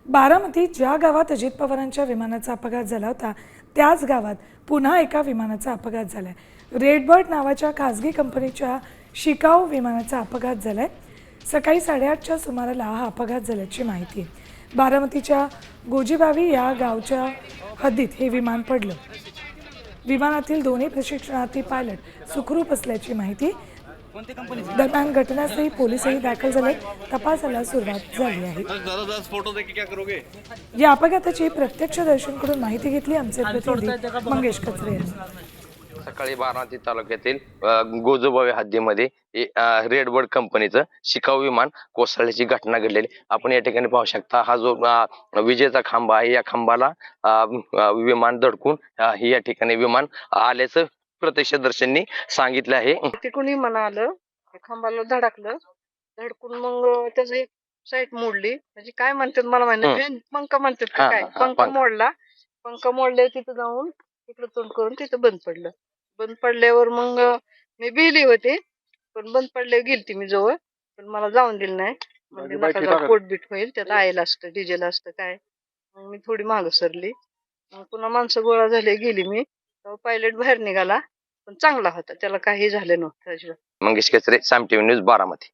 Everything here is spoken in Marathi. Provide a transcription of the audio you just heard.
बारामतीत ज्या गावात अजित पवारांच्या विमानाचा अपघात झाला होता त्याच गावात पुन्हा एका विमानाचा अपघात झालाय. रेडबर्ड नावाच्या खासगी कंपनीच्या शिकाऊ विमानाचा अपघात झालाय. सकाळी 8:30च्या सुमाराला हा अपघात झाल्याची माहिती आहे. बारामतीच्या गोजीबावी या गावच्या हद्दीत हे विमान पडलं. विमानातील दोन्ही प्रशिक्षणार्थी पायलट सुखरूप असल्याची माहिती. दरम्यान घटनास्थळी पोलीसही दाखल झाले. तपासाला सुरुवात झाली आहे. या अपघाताची प्रत्यक्षदर्शींकडून माहिती घेतली आमचे प्रतिनिधी मंगेश कचरे यांनी. सकाळी बारामती तालुक्यातील गोजोबावी हद्दीमध्ये रेडबर्ड कंपनीचं शिकाऊ विमान कोसळल्याची घटना घडलेली आपण या ठिकाणी पाहू शकता. हा जो विजेचा खांब आहे या खांबाला विमान धडकून या ठिकाणी विमान आल्याचं प्रत्यक्षदर्शींनी सांगितलं आहे. तिकडून विमान आलं, खांबाला धडकलं, धडकून मग त्याचं एक साईड मोडली. म्हणजे काय म्हणतात मला माहिती नाही, पंख म्हणतात का काय, पंख मोडला. पंख मोडले, तिथं जाऊन तिकडं तोंड करून तिथं बंद पडलं. बंद पडल्यावर मग मी भिली होते, पण बंद पडल्यावर गेलती मी जवळ, पण मला जाऊन दिलं नाही. म्हणजे नका पोटबीट होईल, त्यात आयल असतं, डिझेल असतं काय. मग मी थोडी मागं सरली. मग पुन्हा माणसं गोळा झाले, गेली मी. पायलट बाहेर निघाला, पण चांगला होता, त्याला काही झालं नव्हतं अजिबात. मंगेश कचरे, साम टीव्ही न्यूज, बारामती.